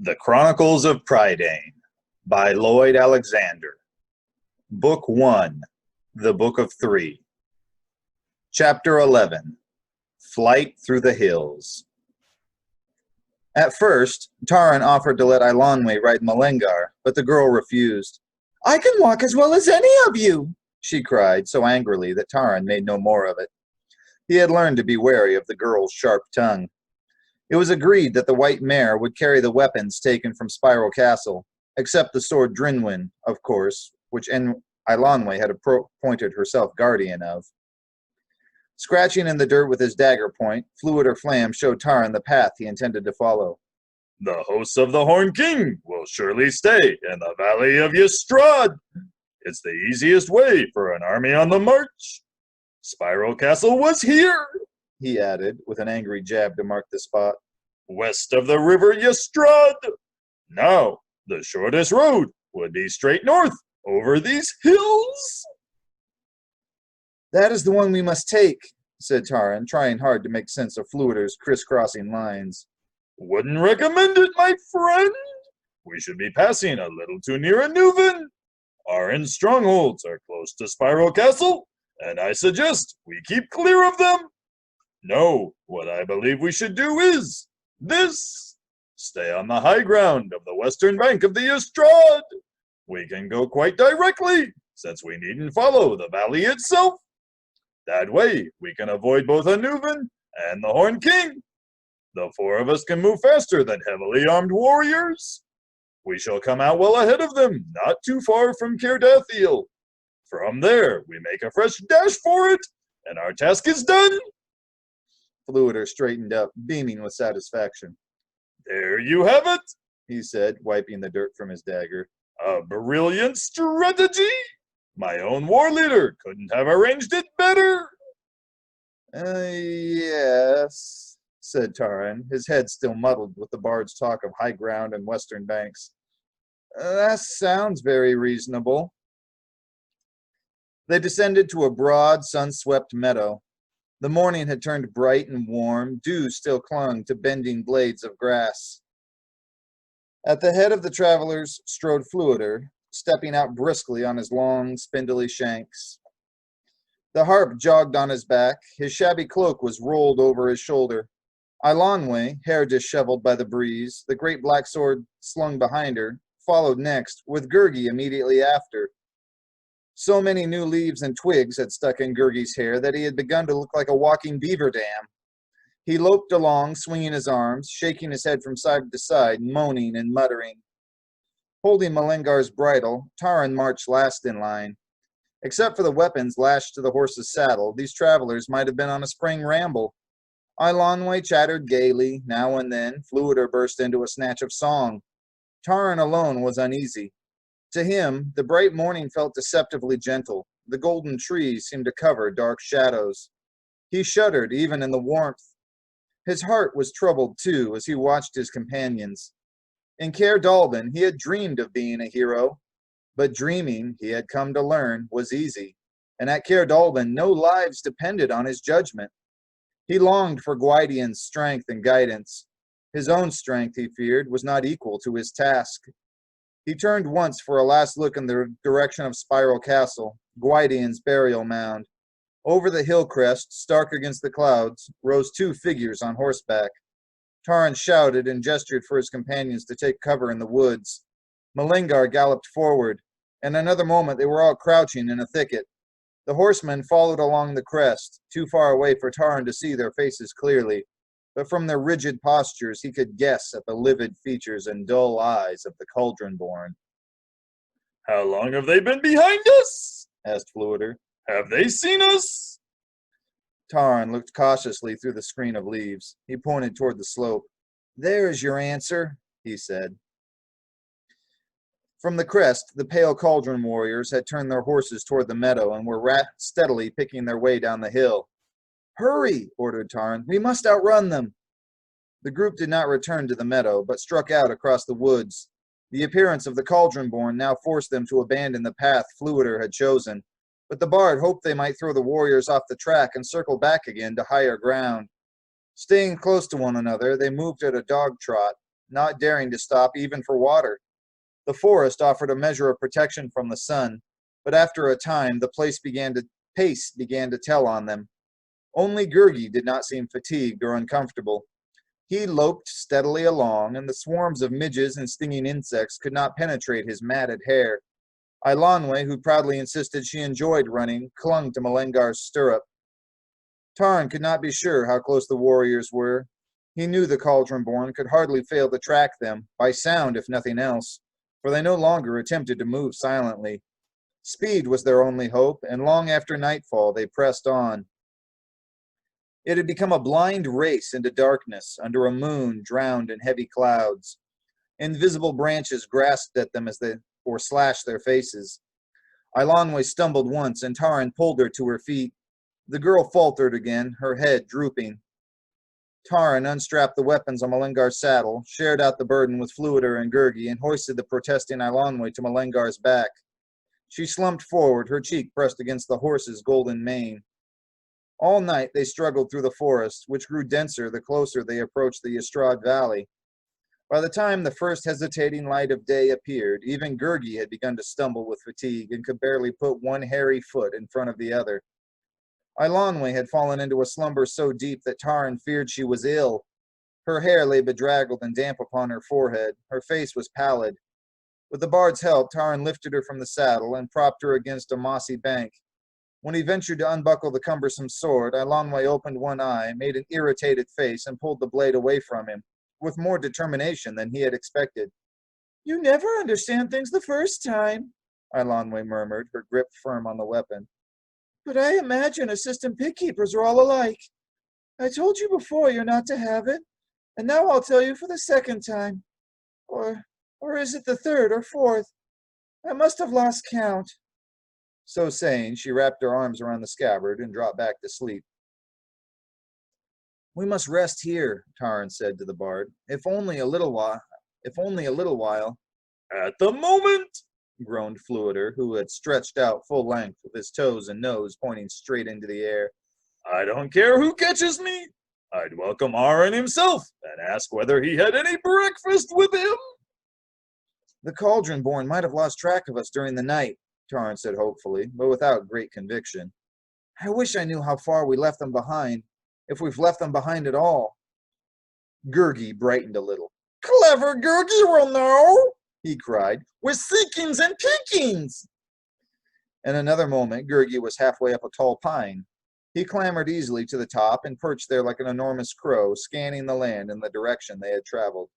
The Chronicles of Prydain by Lloyd Alexander. Book 1, The Book of Three. Chapter 11, Flight Through the Hills. At first, Taran offered to let Eilonwy ride Malengar, but the girl refused. "I can walk as well as any of you," she cried so angrily that Taran made no more of it. He had learned to be wary of the girl's sharp tongue. It was agreed that the white mare would carry the weapons taken from Spiral Castle, except the sword Drinwyn, of course, which Eilonwy had appointed herself guardian of. Scratching in the dirt with his dagger point, Fluid Flam showed Taran the path he intended to follow. "The hosts of the Horn King will surely stay in the valley of Yestrad. It's the easiest way for an army on the march. Spiral Castle was here," he added, with an angry jab to mark the spot, "west of the river Yestrad. Now, the shortest road would be straight north over these hills." "That is the one we must take," said Taran, trying hard to make sense of Fluider's crisscrossing lines. "Wouldn't recommend it, my friend. We should be passing a little too near Anuvan. Our inn strongholds are close to Spiral Castle, and I suggest we keep clear of them. No, what I believe we should do is this. Stay on the high ground of the western bank of the Yestrad. We can go quite directly, since we needn't follow the valley itself. That way, we can avoid both Anuvan and the Horn King. The four of us can move faster than heavily armed warriors. We shall come out well ahead of them, not too far from Caerdathiel. From there, we make a fresh dash for it, and our task is done." Fluider straightened up, beaming with satisfaction. "There you have it," he said, wiping the dirt from his dagger. "A brilliant strategy. My own war leader couldn't have arranged it better." Yes," said Taran, his head still muddled with the bard's talk of high ground and western banks. "That sounds very reasonable." They descended to a broad, sun-swept meadow. The morning had turned bright and warm. Dew still clung to bending blades of grass. At the head of the travelers strode Fluider, stepping out briskly on his long, spindly shanks. The harp jogged on his back. His shabby cloak was rolled over his shoulder. Eilonwy, hair disheveled by the breeze, the great black sword slung behind her, followed next, with Gurgi immediately after. So many new leaves and twigs had stuck in Gurgi's hair that he had begun to look like a walking beaver dam. He loped along, swinging his arms, shaking his head from side to side, moaning and muttering. Holding Malengar's bridle, Taran marched last in line. Except for the weapons lashed to the horse's saddle, these travelers might have been on a spring ramble. Eilonwy chattered gaily. Now and then, Fluider burst into a snatch of song. Taran alone was uneasy. To him, the bright morning felt deceptively gentle. The golden trees seemed to cover dark shadows. He shuddered even in the warmth. His heart was troubled, too, as he watched his companions. In Caer-Dallben, he had dreamed of being a hero, but dreaming, he had come to learn, was easy, and at Caer-Dallben no lives depended on his judgment. He longed for Gwydion's strength and guidance. His own strength, he feared, was not equal to his task. He turned once for a last look in the direction of Spiral Castle, Gwydion's burial mound. Over the hill crest, stark against the clouds, rose two figures on horseback. Taran shouted and gestured for his companions to take cover in the woods. Malengar galloped forward. In another moment, they were all crouching in a thicket. The horsemen followed along the crest, too far away for Taran to see their faces clearly, but from their rigid postures he could guess at the livid features and dull eyes of the Cauldron-born. "How long have they been behind us?" asked Fluider. "Have they seen us?" Taran looked cautiously through the screen of leaves. He pointed toward the slope. "There is your answer," he said. From the crest, the pale Cauldron warriors had turned their horses toward the meadow and were steadily picking their way down the hill. "Hurry," ordered Taran. "We must outrun them." The group did not return to the meadow, but struck out across the woods. The appearance of the Cauldron-born now forced them to abandon the path Fluider had chosen, but the bard hoped they might throw the warriors off the track and circle back again to higher ground. Staying close to one another, they moved at a dog trot. not daring to stop even for water. The forest offered a measure of protection from the sun, but after a time the pace began to tell on them. Only Gurgi did not seem fatigued or uncomfortable. He loped steadily along, and the swarms of midges and stinging insects could not penetrate his matted hair. Eilonwe, who proudly insisted she enjoyed running, clung to Malengar's stirrup. Taran could not be sure how close the warriors were. He knew the Cauldron-born could hardly fail to track them, by sound if nothing else, for they no longer attempted to move silently. Speed was their only hope, and long after nightfall they pressed on. It had become a blind race into darkness, under a moon drowned in heavy clouds. Invisible branches grasped at them or slashed their faces. Eilonwe stumbled once, and Taran pulled her to her feet. The girl faltered again, her head drooping. Taran unstrapped the weapons on Malengar's saddle, shared out the burden with Fluider and Gurgi, and hoisted the protesting Eilonwe to Malengar's back. She slumped forward, her cheek pressed against the horse's golden mane. All night they struggled through the forest, which grew denser the closer they approached the Yestrad Valley. By the time the first hesitating light of day appeared, even Gurgi had begun to stumble with fatigue and could barely put one hairy foot in front of the other. Eilonwe had fallen into a slumber so deep that Taran feared she was ill. Her hair lay bedraggled and damp upon her forehead. Her face was pallid. With the bard's help, Taran lifted her from the saddle and propped her against a mossy bank. When he ventured to unbuckle the cumbersome sword, Eilonwe opened one eye, made an irritated face, and pulled the blade away from him, with more determination than he had expected. "You never understand things the first time," Eilonwe murmured, her grip firm on the weapon. "But I imagine assistant pig keepers are all alike. I told you before you're not to have it, and now I'll tell you for the second time. Or is it the third or fourth? I must have lost count." So saying, she wrapped her arms around the scabbard and dropped back to sleep. "We must rest here," Taran said to the bard. If only a little while. "At the moment," groaned Fluider, who had stretched out full length with his toes and nose pointing straight into the air. "I don't care who catches me. I'd welcome Arin himself and ask whether he had any breakfast with him." "The Cauldron-born might have lost track of us during the night," Taran said hopefully, but without great conviction. "I wish I knew how far we left them behind, if we've left them behind at all." Gurgi brightened a little. "Clever Gurgi will know," he cried, "with seekings and peekings." In another moment, Gurgi was halfway up a tall pine. He clambered easily to the top and perched there like an enormous crow, scanning the land in the direction they had traveled.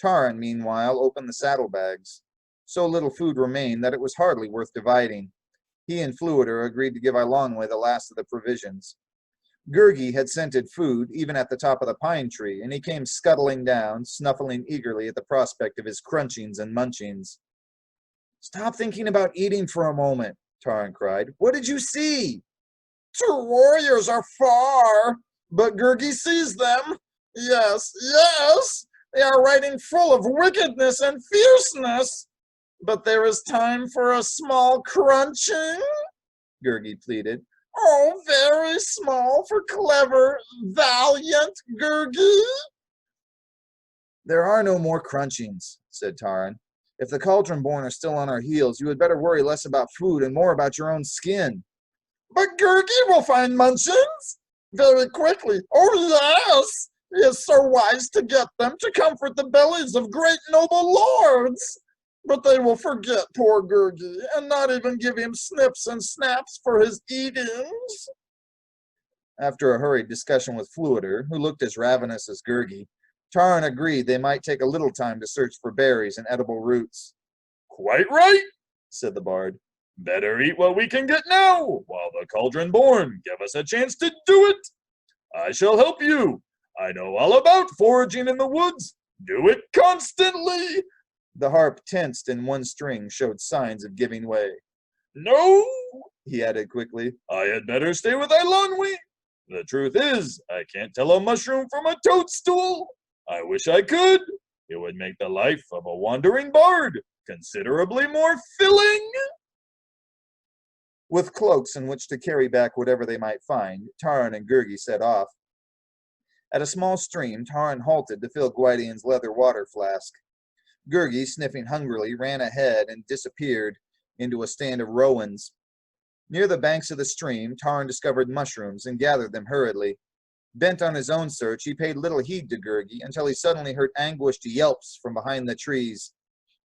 Taran, meanwhile, opened the saddlebags. So little food remained that it was hardly worth dividing. He and Fluider agreed to give Eilonwe the last of the provisions. Gurgi had scented food even at the top of the pine tree, and he came scuttling down, snuffling eagerly at the prospect of his crunchings and munchings. "Stop thinking about eating for a moment," Taran cried. "What did you see?" "Two warriors are far, but Gurgi sees them. Yes, they are riding full of wickedness and fierceness. But there is time for a small crunching," Gurgi pleaded. "Oh, very small for clever, valiant Gurgi." "There are no more crunchings," said Taran. "If the Cauldron-born are still on our heels, you had better worry less about food and more about your own skin." "But Gurgi will find munchings very quickly. Oh, yes! He is so wise to get them to comfort the bellies of great noble lords. But they will forget poor Gurgi and not even give him snips and snaps for his eatings." After a hurried discussion with Fluider, who looked as ravenous as Gurgi, Taran agreed they might take a little time to search for berries and edible roots. "Quite right," said the bard. "Better eat what we can get now, while the Cauldron-born give us a chance to do it. I shall help you. I know all about foraging in the woods. Do it constantly." The harp tensed and one string showed signs of giving way. "No," he added quickly, "I had better stay with Eilonwe. The truth is, I can't tell a mushroom from a toadstool. I wish I could. It would make the life of a wandering bard considerably more filling." With cloaks in which to carry back whatever they might find, Taran and Gurgi set off. At a small stream, Taran halted to fill Gwydion's leather water flask. Gurgi, sniffing hungrily, ran ahead and disappeared into a stand of rowans. Near the banks of the stream, Taran discovered mushrooms and gathered them hurriedly. Bent on his own search, he paid little heed to Gurgi until he suddenly heard anguished yelps from behind the trees.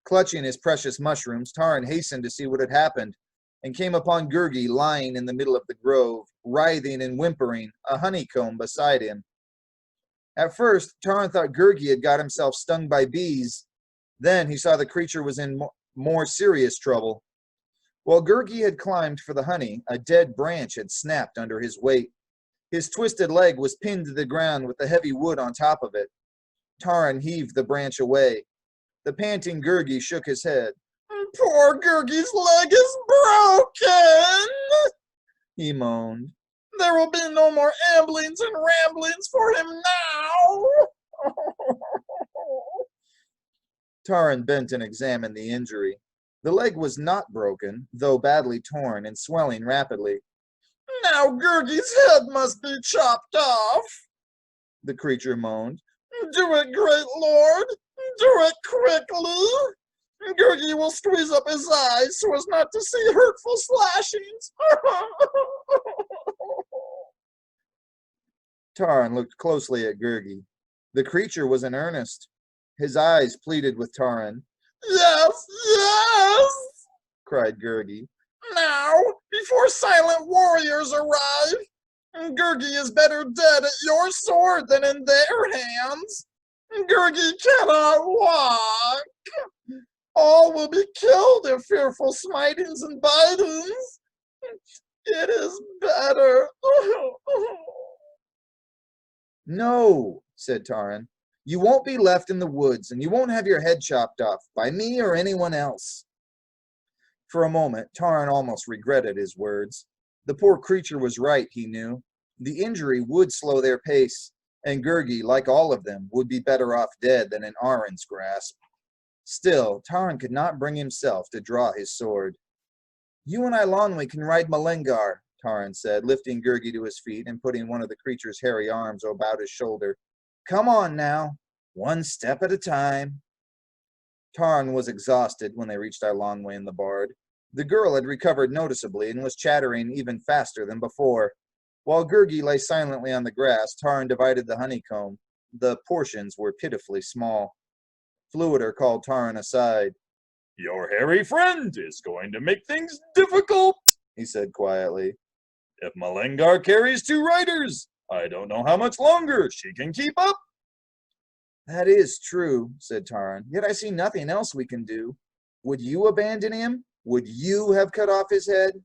Clutching his precious mushrooms, Taran hastened to see what had happened and came upon Gurgi lying in the middle of the grove, writhing and whimpering, a honeycomb beside him. At first, Taran thought Gurgi had got himself stung by bees. Then he saw the creature was in more serious trouble. While Gurgi had climbed for the honey, a dead branch had snapped under his weight. His twisted leg was pinned to the ground with the heavy wood on top of it. Taran heaved the branch away. The panting Gurgi shook his head. "Poor Gurgi's leg is broken," he moaned. "There will be no more amblings and ramblings for him now." Taran bent and examined the injury. The leg was not broken, though badly torn and swelling rapidly. "Now Gurgi's head must be chopped off," the creature moaned. "Do it, great lord! Do it quickly! Gurgi will squeeze up his eyes so as not to see hurtful slashings." Taran looked closely at Gurgi. The creature was in earnest. His eyes pleaded with Taran. "Yes, yes!" cried Gurgi. "Now, before silent warriors arrive, Gurgi is better dead at your sword than in their hands. Gurgi cannot walk. All will be killed if fearful smitings and bitings. It is better." "No," said Taran. "You won't be left in the woods, and you won't have your head chopped off by me or anyone else." For a moment, Taran almost regretted his words. The poor creature was right, he knew. The injury would slow their pace, and Gurgi, like all of them, would be better off dead than in Aron's grasp. Still, Taran could not bring himself to draw his sword. "You and Eilonwy can ride Malengar," Taran said, lifting Gurgi to his feet and putting one of the creature's hairy arms about his shoulder. "Come on now, one step at a time." Taran was exhausted when they reached Eilonwy and the bard. The girl had recovered noticeably and was chattering even faster than before. While Gurgi lay silently on the grass, Taran divided the honeycomb. The portions were pitifully small. Fluider called Taran aside. "Your hairy friend is going to make things difficult," he said quietly. "If Malengar carries 2 riders, I don't know how much longer she can keep up." "That is true," said Taran. "Yet I see nothing else we can do. Would you abandon him? Would you have cut off his head?"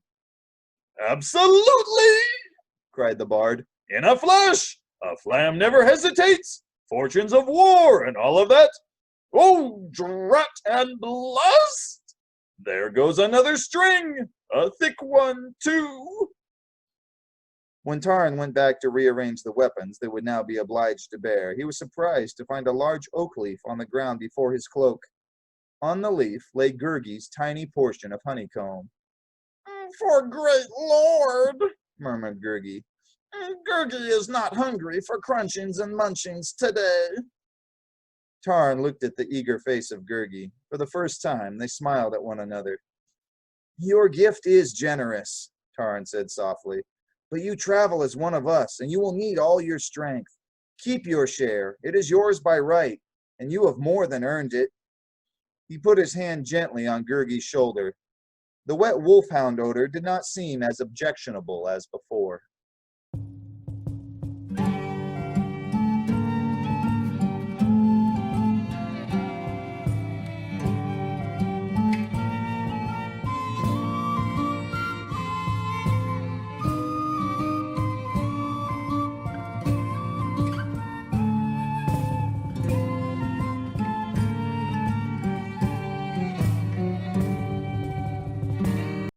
"Absolutely!" cried the bard. "In a flash! A flam never hesitates! Fortunes of war and all of that! Oh, drat and blast! There goes another string! A thick one, too!" When Taran went back to rearrange the weapons they would now be obliged to bear, he was surprised to find a large oak leaf on the ground before his cloak. On the leaf lay Gurgi's tiny portion of honeycomb. "For great lord," murmured Gurgi. "Gurgi is not hungry for crunchings and munchings today." Taran looked at the eager face of Gurgi. For the first time, they smiled at one another. "Your gift is generous," Taran said softly. "But you travel as one of us, and you will need all your strength. Keep your share. It is yours by right, and you have more than earned it." He put his hand gently on Gurgi's shoulder. The wet wolfhound odor did not seem as objectionable as before.